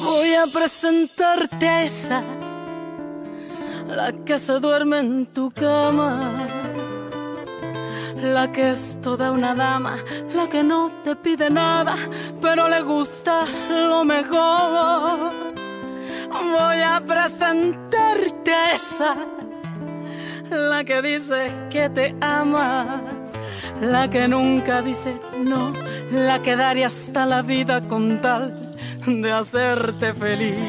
Voy a presentarte a esa, la que se duerme en tu cama, la que es toda una dama, la que no te pide nada, pero le gusta lo mejor. Voy a presentarte a esa, la que dice que te ama, la que nunca dice no, la que daría hasta la vida con tal de hacerte feliz.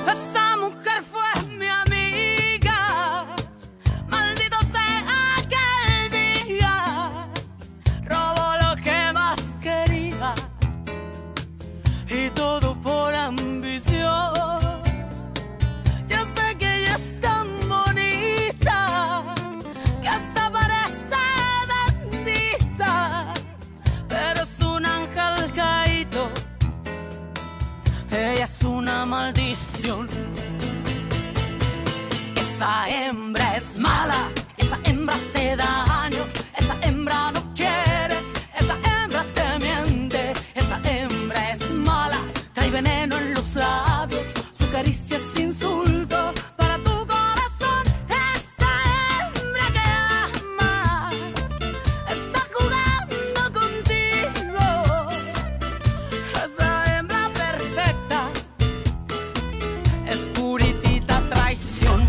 Esa mujer fue mi amiga, maldito sea aquel día, robó lo que más quería y todo por ambición. Yo sé que ella es tan bonita que hasta parece bendita, pero es un ángel caído. Ella es una maldición. Esa hembra es mala, esa hembra hace daño, esa hembra no quiere, esa hembra te miente, esa hembra es mala, trae veneno en los labios, su caricia es insulto para tu corazón. Esa hembra que amas está jugando contigo. Esa hembra perfecta es puritita traición.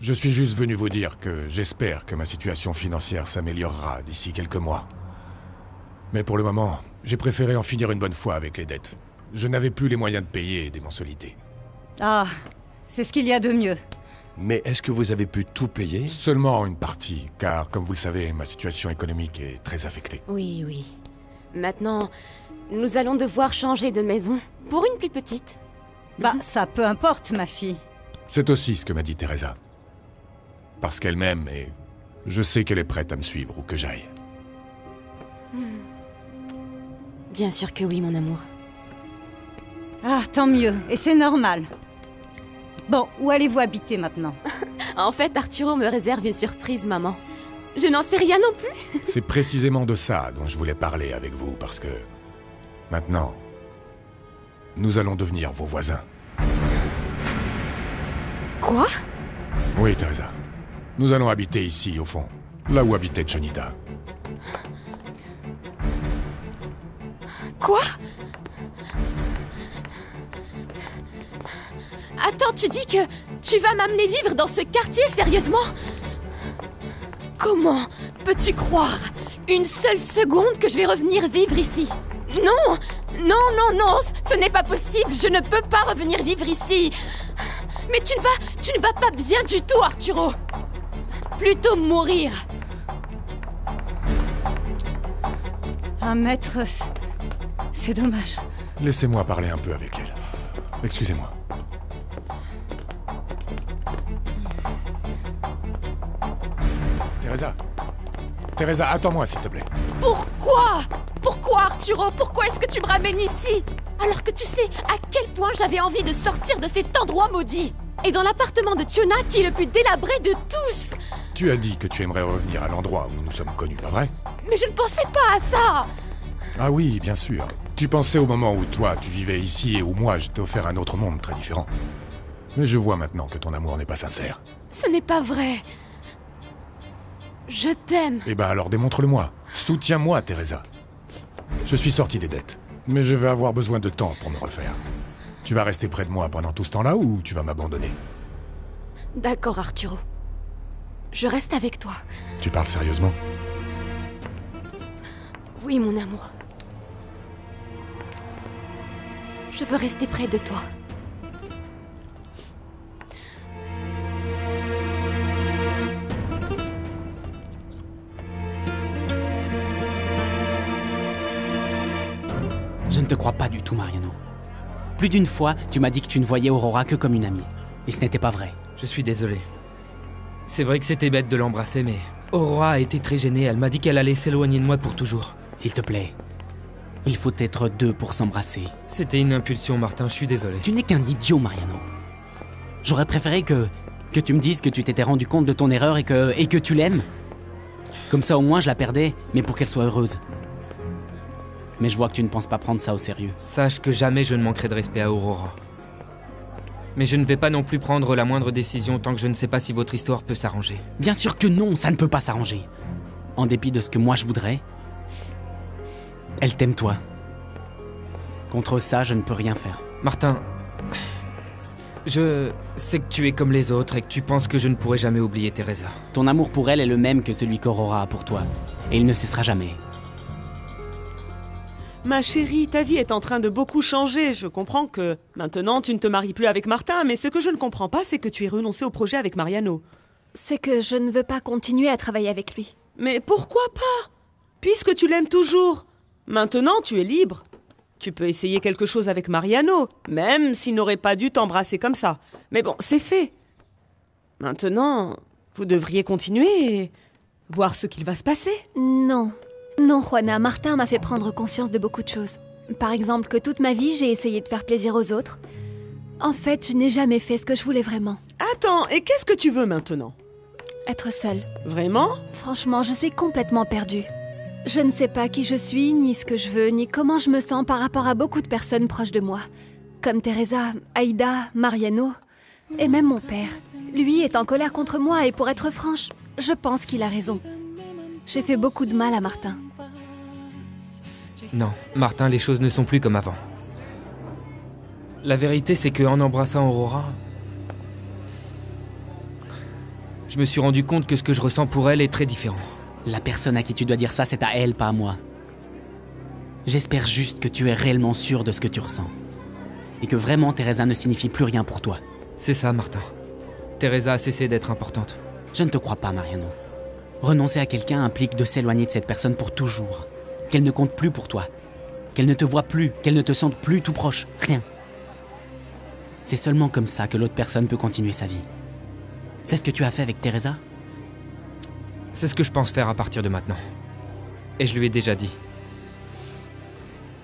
Je suis juste venu vous dire que j'espère que ma situation financière s'améliorera d'ici quelques mois. Mais pour le moment, j'ai préféré en finir une bonne fois avec les dettes. Je n'avais plus les moyens de payer des mensualités. Ah, c'est ce qu'il y a de mieux. Mais est-ce que vous avez pu tout payer? Seulement une partie, car comme vous le savez, ma situation économique est très affectée. Oui, oui. Maintenant, nous allons devoir changer de maison pour une plus petite. Bah, ça peu importe, ma fille. C'est aussi ce que m'a dit Teresa. Parce qu'elle m'aime et je sais qu'elle est prête à me suivre où que j'aille. Bien sûr que oui, mon amour. Ah, tant mieux, et c'est normal. Bon, où allez-vous habiter maintenant? En fait, Arturo me réserve une surprise, maman. Je n'en sais rien non plus. C'est précisément de ça dont je voulais parler avec vous, parce que... maintenant, nous allons devenir vos voisins. Quoi? Oui, Teresa. Nous allons habiter ici, au fond. Là où habitait Chonita. Quoi? Attends, tu dis que tu vas m'amener vivre dans ce quartier, sérieusement? Comment peux-tu croire une seule seconde que je vais revenir vivre ici? Non! Non, non, non! Ce n'est pas possible! Je ne peux pas revenir vivre ici! Mais tu ne vas pas bien du tout, Arturo! Plutôt mourir! Ah, maître, c'est dommage. Laissez-moi parler un peu avec elle. Excusez-moi. Teresa. Teresa, attends-moi, s'il te plaît. Pourquoi? Pourquoi, Arturo? Pourquoi est-ce que tu me ramènes ici? Alors que tu sais à quel point j'avais envie de sortir de cet endroit maudit. Et dans l'appartement de Chiona qui est le plus délabré de tous. Tu as dit que tu aimerais revenir à l'endroit où nous nous sommes connus, pas vrai? Mais je ne pensais pas à ça. Ah oui, bien sûr. Tu pensais au moment où toi, tu vivais ici et où moi, je t'ai offert un autre monde très différent. Mais je vois maintenant que ton amour n'est pas sincère. Ce n'est pas vrai. Je t'aime. Eh ben alors démontre-le-moi. Soutiens-moi, Teresa. Je suis sorti des dettes, mais je vais avoir besoin de temps pour me refaire. Tu vas rester près de moi pendant tout ce temps-là ou tu vas m'abandonner? D'accord, Arturo. Je reste avec toi. Tu parles sérieusement? Oui, mon amour. Je veux rester près de toi. Je ne te crois pas du tout, Mariano. Plus d'une fois, tu m'as dit que tu ne voyais Aurora que comme une amie. Et ce n'était pas vrai. Je suis désolé. C'est vrai que c'était bête de l'embrasser, mais Aurora a été très gênée. Elle m'a dit qu'elle allait s'éloigner de moi pour toujours. S'il te plaît, il faut être deux pour s'embrasser. C'était une impulsion, Martin, je suis désolé. Tu n'es qu'un idiot, Mariano. J'aurais préféré que Que tu me dises que tu t'étais rendu compte de ton erreur et que tu l'aimes. Comme ça au moins je la perdais, mais pour qu'elle soit heureuse. Mais je vois que tu ne penses pas prendre ça au sérieux. Sache que jamais je ne manquerai de respect à Aurora. Mais je ne vais pas non plus prendre la moindre décision tant que je ne sais pas si votre histoire peut s'arranger. Bien sûr que non, ça ne peut pas s'arranger. En dépit de ce que moi je voudrais, elle t'aime toi. Contre ça, je ne peux rien faire. Martin, je sais que tu es comme les autres et que tu penses que je ne pourrai jamais oublier Teresa. Ton amour pour elle est le même que celui qu'Aurora a pour toi. Et il ne cessera jamais. Ma chérie, ta vie est en train de beaucoup changer. Je comprends que maintenant tu ne te maries plus avec Martin, mais ce que je ne comprends pas, c'est que tu aies renoncé au projet avec Mariano. C'est que je ne veux pas continuer à travailler avec lui. Mais pourquoi pas? Puisque tu l'aimes toujours. Maintenant, tu es libre. Tu peux essayer quelque chose avec Mariano, même s'il n'aurait pas dû t'embrasser comme ça. Mais bon, c'est fait. Maintenant, vous devriez continuer et voir ce qu'il va se passer. Non. Non, Juana, Martin m'a fait prendre conscience de beaucoup de choses. Par exemple, que toute ma vie, j'ai essayé de faire plaisir aux autres. En fait, je n'ai jamais fait ce que je voulais vraiment. Attends, et qu'est-ce que tu veux maintenant? Être seule. Vraiment? Franchement, je suis complètement perdue. Je ne sais pas qui je suis, ni ce que je veux, ni comment je me sens par rapport à beaucoup de personnes proches de moi. Comme Teresa, Aïda, Mariano, et même mon père. Lui est en colère contre moi et pour être franche, je pense qu'il a raison. J'ai fait beaucoup de mal à Martin. Non, Martin, les choses ne sont plus comme avant. La vérité, c'est qu'en embrassant Aurora, je me suis rendu compte que ce que je ressens pour elle est très différent. La personne à qui tu dois dire ça, c'est à elle, pas à moi. J'espère juste que tu es réellement sûr de ce que tu ressens. Et que vraiment Teresa ne signifie plus rien pour toi. C'est ça, Martin. Teresa a cessé d'être importante. Je ne te crois pas, Mariano. Renoncer à quelqu'un implique de s'éloigner de cette personne pour toujours. Qu'elle ne compte plus pour toi. Qu'elle ne te voit plus, qu'elle ne te sente plus tout proche. Rien. C'est seulement comme ça que l'autre personne peut continuer sa vie. C'est ce que tu as fait avec Teresa ? C'est ce que je pense faire à partir de maintenant. Et je lui ai déjà dit.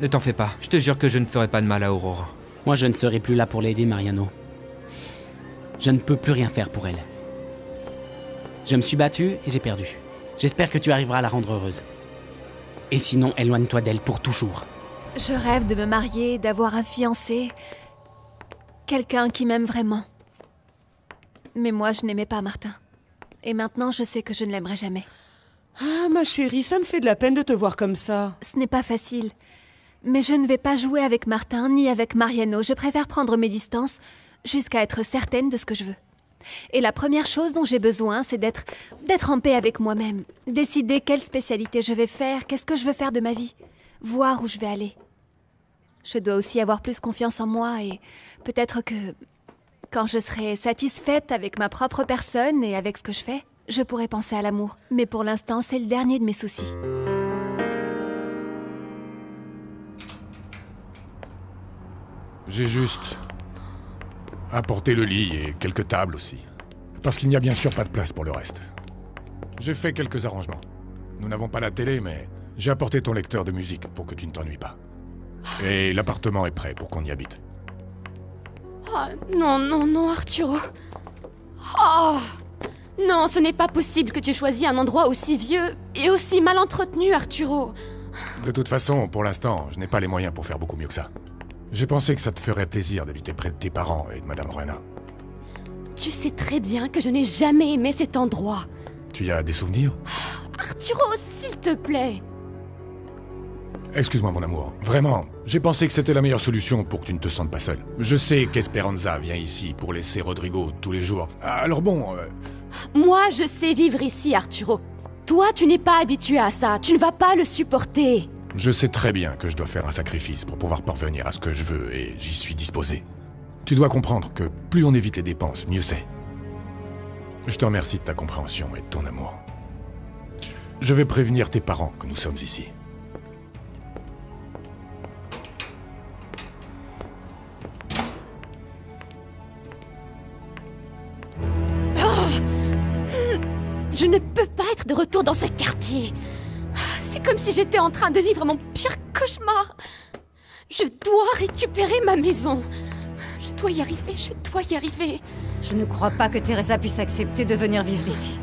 Ne t'en fais pas, je te jure que je ne ferai pas de mal à Aurora. Moi, je ne serai plus là pour l'aider, Mariano. Je ne peux plus rien faire pour elle. Je me suis battu et j'ai perdu. J'espère que tu arriveras à la rendre heureuse. Et sinon, éloigne-toi d'elle pour toujours. Je rêve de me marier, d'avoir un fiancé. Quelqu'un qui m'aime vraiment. Mais moi, je n'aimais pas Martin. Et maintenant, je sais que je ne l'aimerai jamais. Ah, ma chérie, ça me fait de la peine de te voir comme ça. Ce n'est pas facile. Mais je ne vais pas jouer avec Martin ni avec Mariano. Je préfère prendre mes distances jusqu'à être certaine de ce que je veux. Et la première chose dont j'ai besoin, c'est d'être en paix avec moi-même. Décider quelle spécialité je vais faire, qu'est-ce que je veux faire de ma vie. Voir où je vais aller. Je dois aussi avoir plus confiance en moi et peut-être que quand je serai satisfaite avec ma propre personne et avec ce que je fais, je pourrai penser à l'amour. Mais pour l'instant, c'est le dernier de mes soucis. J'ai juste apporté le lit et quelques tables aussi. Parce qu'il n'y a bien sûr pas de place pour le reste. J'ai fait quelques arrangements. Nous n'avons pas la télé, mais j'ai apporté ton lecteur de musique pour que tu ne t'ennuies pas. Et l'appartement est prêt pour qu'on y habite. Oh, non, non, non, Arturo. Oh non, ce n'est pas possible que tu aies choisi un endroit aussi vieux et aussi mal entretenu, Arturo. De toute façon, pour l'instant, je n'ai pas les moyens pour faire beaucoup mieux que ça. J'ai pensé que ça te ferait plaisir d'habiter près de tes parents et de Madame Ruena. Tu sais très bien que je n'ai jamais aimé cet endroit. Tu y as des souvenirs? Arturo, s'il te plaît. Excuse-moi mon amour, vraiment, j'ai pensé que c'était la meilleure solution pour que tu ne te sentes pas seul. Je sais qu'Esperanza vient ici pour laisser Rodrigo tous les jours. Alors bon... Moi, je sais vivre ici, Arturo. Toi, tu n'es pas habitué à ça, tu ne vas pas le supporter. Je sais très bien que je dois faire un sacrifice pour pouvoir parvenir à ce que je veux et j'y suis disposé. Tu dois comprendre que plus on évite les dépenses, mieux c'est. Je te remercie de ta compréhension et de ton amour. Je vais prévenir tes parents que nous sommes ici. Je ne peux pas être de retour dans ce quartier. C'est comme si j'étais en train de vivre mon pire cauchemar. Je dois récupérer ma maison. Je dois y arriver, je dois y arriver. Je ne crois pas que Teresa puisse accepter de venir vivre ici.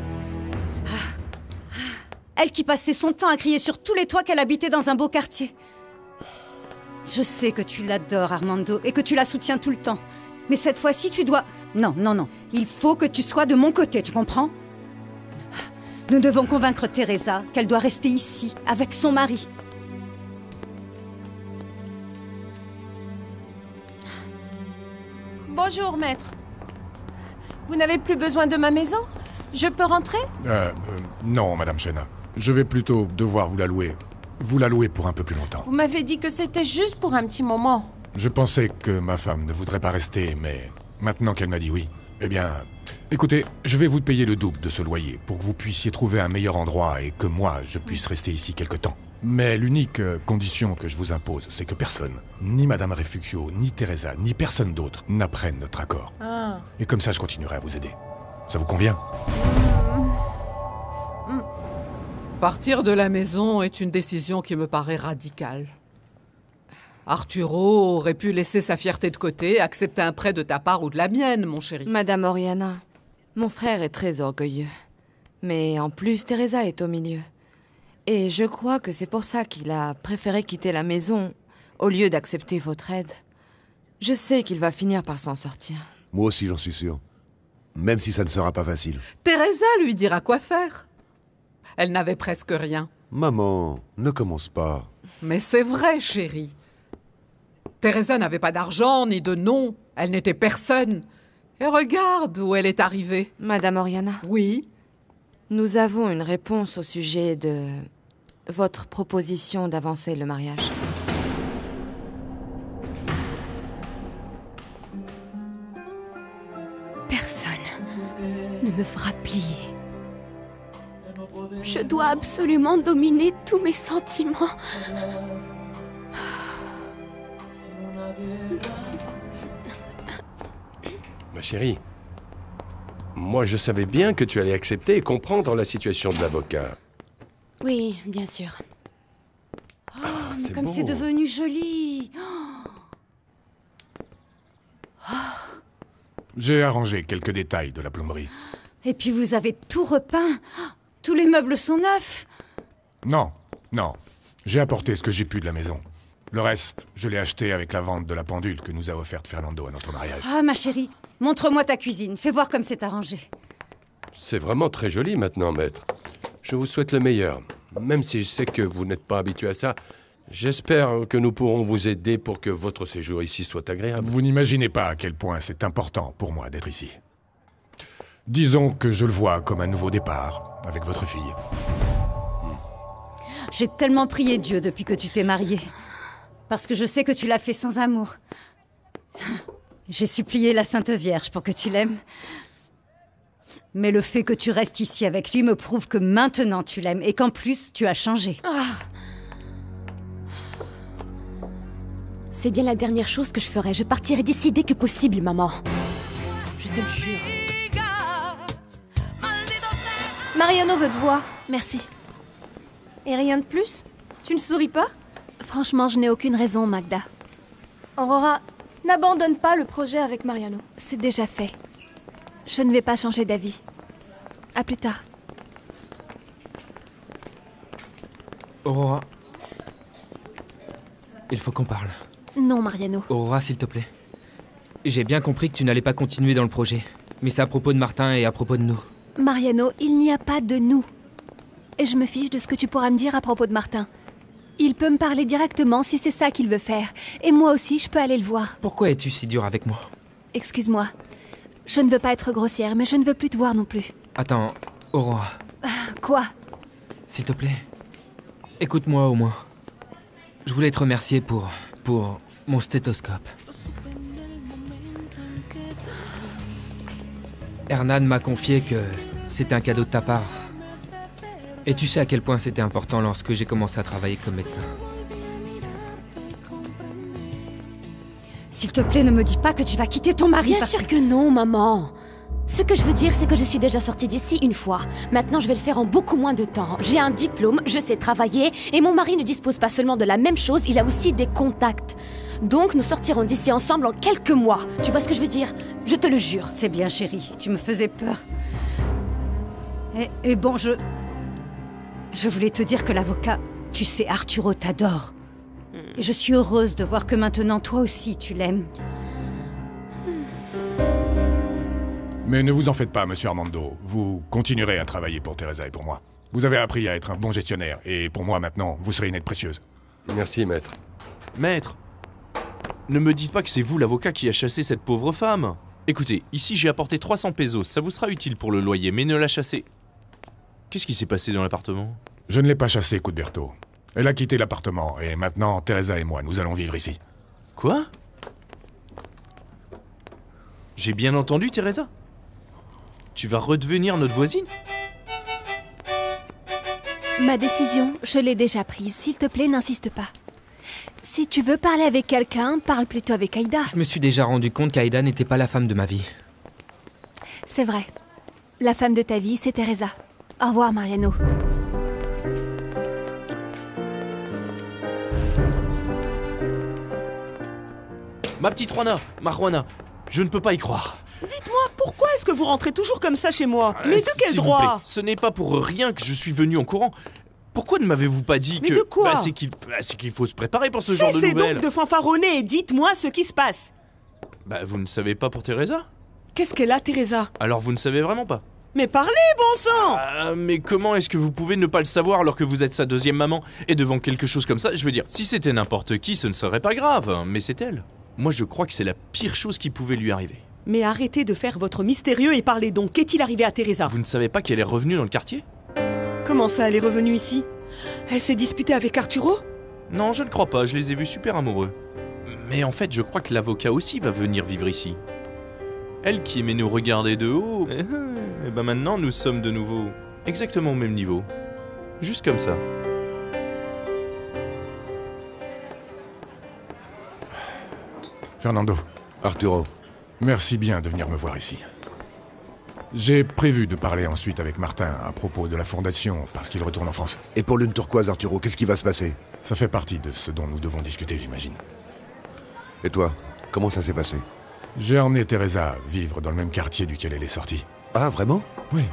Elle qui passait son temps à crier sur tous les toits qu'elle habitait dans un beau quartier. Je sais que tu l'adores, Armando, et que tu la soutiens tout le temps. Mais cette fois-ci, tu dois... Non, non, non. Il faut que tu sois de mon côté, tu comprends? Nous devons convaincre Teresa qu'elle doit rester ici, avec son mari. Bonjour, maître. Vous n'avez plus besoin de ma maison? Je peux rentrer? Non, Madame Shena. Je vais plutôt devoir vous la louer. Vous la louer pour un peu plus longtemps. Vous m'avez dit que c'était juste pour un petit moment. Je pensais que ma femme ne voudrait pas rester, mais maintenant qu'elle m'a dit oui, eh bien... Écoutez, je vais vous payer le double de ce loyer pour que vous puissiez trouver un meilleur endroit et que moi, je puisse rester ici quelque temps. Mais l'unique condition que je vous impose, c'est que personne, ni Madame Refugio, ni Teresa, ni personne d'autre, n'apprenne notre accord. Ah. Et comme ça, je continuerai à vous aider. Ça vous convient? Partir de la maison est une décision qui me paraît radicale. Arturo aurait pu laisser sa fierté de côté et accepter un prêt de ta part ou de la mienne, mon chéri. Madame Oriana, mon frère est très orgueilleux. Mais en plus, Teresa est au milieu. Et je crois que c'est pour ça qu'il a préféré quitter la maison au lieu d'accepter votre aide. Je sais qu'il va finir par s'en sortir. Moi aussi, j'en suis sûr. Même si ça ne sera pas facile. Teresa lui dira quoi faire. Elle n'avait presque rien. Maman, ne commence pas. Mais c'est vrai, chérie. Teresa n'avait pas d'argent ni de nom. Elle n'était personne. Et regarde où elle est arrivée. Madame Oriana? Oui? Nous avons une réponse au sujet de votre proposition d'avancer le mariage. Personne ne me fera plier. Je dois absolument dominer tous mes sentiments. Ma chérie, moi je savais bien que tu allais accepter et comprendre la situation de l'avocat. Oui, bien sûr. Mais comme c'est devenu joli. J'ai arrangé quelques détails de la plomberie. Et puis vous avez tout repeint. Tous les meubles sont neufs. Non, non. J'ai apporté ce que j'ai pu de la maison. Le reste, je l'ai acheté avec la vente de la pendule que nous a offerte Fernando à notre mariage. Ah, ma chérie, montre-moi ta cuisine. Fais voir comme c'est arrangé. C'est vraiment très joli maintenant, maître. Je vous souhaite le meilleur. Même si je sais que vous n'êtes pas habitué à ça, j'espère que nous pourrons vous aider pour que votre séjour ici soit agréable. Vous n'imaginez pas à quel point c'est important pour moi d'être ici. Disons que je le vois comme un nouveau départ avec votre fille. J'ai tellement prié Dieu depuis que tu t'es mariée. Parce que je sais que tu l'as fait sans amour. J'ai supplié la Sainte Vierge pour que tu l'aimes. Mais le fait que tu restes ici avec lui me prouve que maintenant tu l'aimes et qu'en plus tu as changé. C'est bien la dernière chose que je ferai. Je partirai d'ici dès que possible, maman. Je te le jure. Mariano veut te voir. Merci. Et rien de plus? Tu ne souris pas? Franchement, je n'ai aucune raison, Magda. Aurora, n'abandonne pas le projet avec Mariano. C'est déjà fait. Je ne vais pas changer d'avis. À plus tard. Aurora. Il faut qu'on parle. Non, Mariano. Aurora, s'il te plaît. J'ai bien compris que tu n'allais pas continuer dans le projet. Mais c'est à propos de Martin et à propos de nous. Mariano, il n'y a pas de nous. Et je me fiche de ce que tu pourras me dire à propos de Martin. Il peut me parler directement si c'est ça qu'il veut faire. Et moi aussi, je peux aller le voir. Pourquoi es-tu si dur avec moi? Excuse-moi. Je ne veux pas être grossière, mais je ne veux plus te voir non plus. Attends, Aurora. Quoi? S'il te plaît. Écoute-moi au moins. Je voulais te remercier pour mon stéthoscope. Hernan m'a confié que c'était un cadeau de ta part. Et tu sais à quel point c'était important lorsque j'ai commencé à travailler comme médecin. S'il te plaît, ne me dis pas que tu vas quitter ton mari. Bien sûr que non, maman. Ce que je veux dire, c'est que je suis déjà sortie d'ici une fois. Maintenant, je vais le faire en beaucoup moins de temps. J'ai un diplôme, je sais travailler, et mon mari ne dispose pas seulement de la même chose, il a aussi des contacts. Donc nous sortirons d'ici ensemble en quelques mois. Tu vois ce que je veux dire? Je te le jure. C'est bien, chérie. Tu me faisais peur. Et bon, je voulais te dire que l'avocat, tu sais, Arturo t'adore. Et je suis heureuse de voir que maintenant, toi aussi, tu l'aimes. Mais ne vous en faites pas, monsieur Armando. Vous continuerez à travailler pour Teresa et pour moi. Vous avez appris à être un bon gestionnaire, et pour moi, maintenant, vous serez une aide précieuse. Merci, maître. Maître, ne me dites pas que c'est vous l'avocat qui a chassé cette pauvre femme. Écoutez, ici j'ai apporté 300 pesos, ça vous sera utile pour le loyer, mais ne la chassez. Qu'est-ce qui s'est passé dans l'appartement? Je ne l'ai pas chassée, Cuthberto. Elle a quitté l'appartement, et maintenant, Teresa et moi, nous allons vivre ici. Quoi? J'ai bien entendu, Teresa? Tu vas redevenir notre voisine? Ma décision, je l'ai déjà prise. S'il te plaît, n'insiste pas. Si tu veux parler avec quelqu'un, parle plutôt avec Aïda. Je me suis déjà rendu compte qu'Aïda n'était pas la femme de ma vie. C'est vrai. La femme de ta vie, c'est Teresa. Au revoir, Mariano. Ma petite Juana, je ne peux pas y croire. Dites-moi, pourquoi est-ce que vous rentrez toujours comme ça chez moi? Mais de quel S'il vous droit? plaît, ce n'est pas pour rien que je suis venu en courant. Pourquoi ne m'avez-vous pas dit Mais que... de quoi? C'est qu'il faut se préparer pour ce genre de Cessez nouvelles. donc de fanfaronner et dites-moi ce qui se passe. Vous ne savez pas pour Teresa? Qu'est-ce qu'elle a, Teresa? Alors vous ne savez vraiment pas? Mais parlez, bon sang! Mais comment est-ce que vous pouvez ne pas le savoir alors que vous êtes sa deuxième maman? Et devant quelque chose comme ça, je veux dire, si c'était n'importe qui, ce ne serait pas grave, mais c'est elle. Moi je crois que c'est la pire chose qui pouvait lui arriver. Mais arrêtez de faire votre mystérieux et parlez donc. Qu'est-il arrivé à Teresa? Vous ne savez pas qu'elle est revenue dans le quartier? Comment ça, elle est revenue ici? Elle s'est disputée avec Arturo? Non, je ne crois pas, je les ai vus super amoureux. Mais en fait, je crois que l'avocat aussi va venir vivre ici. Elle qui aimait nous regarder de haut, et maintenant nous sommes de nouveau exactement au même niveau. Juste comme ça. Fernando. Arturo. Merci bien de venir me voir ici. J'ai prévu de parler ensuite avec Martin à propos de la fondation, parce qu'il retourne en France. Et pour Lune Turquoise, Arturo, qu'est-ce qui va se passer? Ça fait partie de ce dont nous devons discuter, j'imagine. Et toi, comment ça s'est passé? J'ai emmené Teresa vivre dans le même quartier duquel elle est sortie. Ah, vraiment? Oui.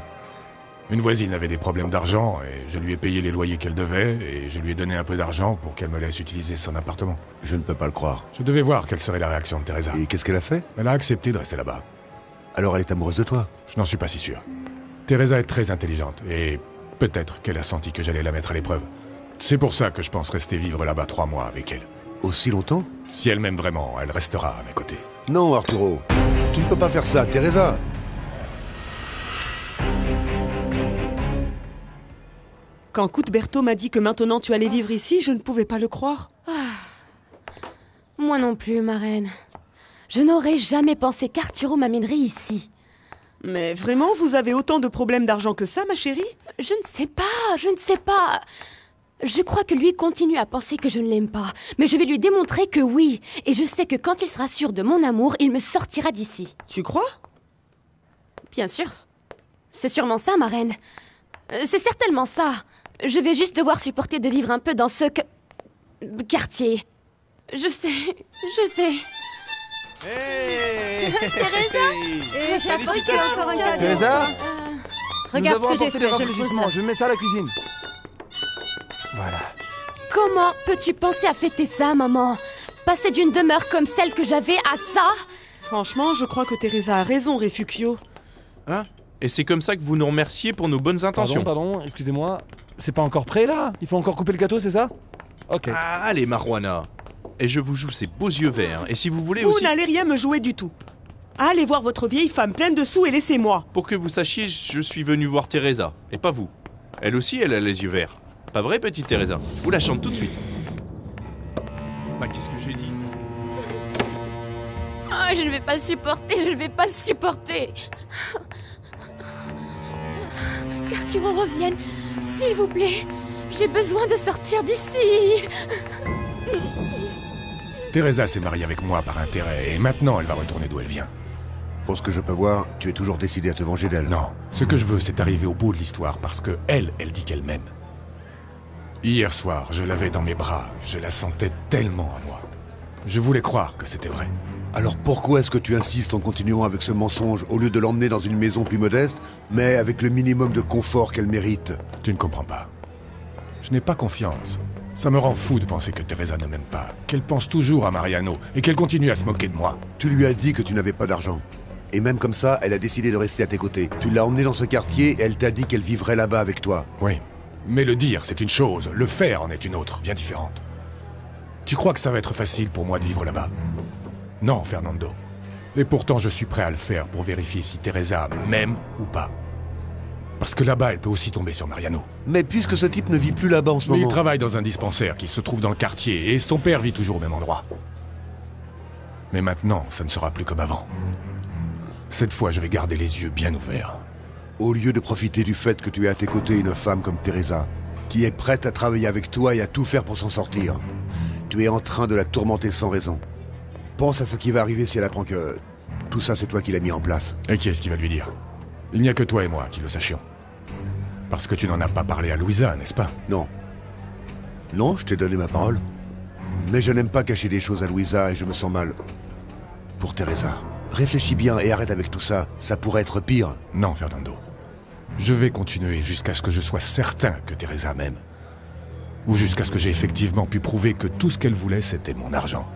Une voisine avait des problèmes d'argent, et je lui ai payé les loyers qu'elle devait, et je lui ai donné un peu d'argent pour qu'elle me laisse utiliser son appartement. Je ne peux pas le croire. Je devais voir quelle serait la réaction de Teresa. Et qu'est-ce qu'elle a fait? Elle a accepté de rester là-bas. Alors elle est amoureuse de toi? Je n'en suis pas si sûr. Teresa est très intelligente, et peut-être qu'elle a senti que j'allais la mettre à l'épreuve. C'est pour ça que je pense rester vivre là-bas 3 mois avec elle. Aussi longtemps? Si elle m'aime vraiment, elle restera à mes côtés. Non, Arturo. Tu ne peux pas faire ça, Teresa. Quand Cuthberto m'a dit que maintenant tu allais vivre ici, je ne pouvais pas le croire. Moi non plus, ma reine. Je n'aurais jamais pensé qu'Arturo m'amènerait ici. Mais vraiment, vous avez autant de problèmes d'argent que ça, ma chérie? Je ne sais pas. Je crois que lui continue à penser que je ne l'aime pas. Mais je vais lui démontrer que oui. Et je sais que quand il sera sûr de mon amour, il me sortira d'ici. Tu crois? Bien sûr. C'est sûrement ça, ma reine. C'est certainement ça. Je vais juste devoir supporter de vivre un peu dans ce quartier. Je sais. Hey Teresa, j'ai appris qu'il y a encore un cadeau. Teresa, Regarde ce que j'ai fait, des je le pose rafraîchissements. là. Je mets ça à la cuisine. Voilà. Comment peux-tu penser à fêter ça, maman? Passer d'une demeure comme celle que j'avais à ça? Franchement, je crois que Teresa a raison, Refugio. Hein? Et c'est comme ça que vous nous remerciez pour nos bonnes intentions. Pardon, excusez-moi. C'est pas encore prêt là? Il faut encore couper le gâteau, c'est ça? Ok. Ah, allez, Marijuana. Et je vous joue ces beaux yeux verts. Et si vous voulez Vous aussi... n'allez rien me jouer du tout. Allez voir votre vieille femme pleine de sous et laissez-moi. Pour que vous sachiez, je suis venu voir Teresa, et pas vous. Elle aussi, elle a les yeux verts. Pas vrai, petite Teresa? Je vous la chante tout de suite. Bah, qu'est-ce que j'ai dit? Ah, je ne vais pas le supporter. Qu'Arturo revienne, s'il vous plaît. J'ai besoin de sortir d'ici. Teresa s'est mariée avec moi par intérêt, et maintenant elle va retourner d'où elle vient. Pour ce que je peux voir, tu es toujours décidé à te venger d'elle. Non, ce que je veux, c'est arriver au bout de l'histoire, parce que elle dit qu'elle m'aime. Hier soir, je l'avais dans mes bras, je la sentais tellement à moi. Je voulais croire que c'était vrai. Alors pourquoi est-ce que tu insistes en continuant avec ce mensonge au lieu de l'emmener dans une maison plus modeste, mais avec le minimum de confort qu'elle mérite? Tu ne comprends pas. Je n'ai pas confiance. Ça me rend fou de penser que Teresa ne m'aime pas, qu'elle pense toujours à Mariano et qu'elle continue à se moquer de moi. Tu lui as dit que tu n'avais pas d'argent. Et même comme ça, elle a décidé de rester à tes côtés. Tu l'as emmenée dans ce quartier et elle t'a dit qu'elle vivrait là-bas avec toi. Oui. Mais le dire, c'est une chose. Le faire en est une autre, bien différente. Tu crois que ça va être facile pour moi de vivre là-bas? Non, Fernando. Et pourtant, je suis prêt à le faire pour vérifier si Teresa m'aime ou pas. Parce que là-bas, elle peut aussi tomber sur Mariano. Mais puisque ce type ne vit plus là-bas en ce moment... Il travaille dans un dispensaire qui se trouve dans le quartier et son père vit toujours au même endroit. Mais maintenant, ça ne sera plus comme avant. Cette fois, je vais garder les yeux bien ouverts. Au lieu de profiter du fait que tu es à tes côtés une femme comme Teresa, qui est prête à travailler avec toi et à tout faire pour s'en sortir, tu es en train de la tourmenter sans raison. Pense à ce qui va arriver si elle apprend que... tout ça, c'est toi qui l'as mis en place. Et qui est-ce qui va lui dire? Il n'y a que toi et moi qui le sachions. Parce que tu n'en as pas parlé à Louisa, n'est-ce pas? Non. Non, je t'ai donné ma parole. Mais je n'aime pas cacher des choses à Louisa et je me sens mal. Pour Teresa. Réfléchis bien et arrête avec tout ça. Ça pourrait être pire. Non, Fernando. Je vais continuer jusqu'à ce que je sois certain que Teresa m'aime. Ou jusqu'à ce que j'ai effectivement pu prouver que tout ce qu'elle voulait, c'était mon argent.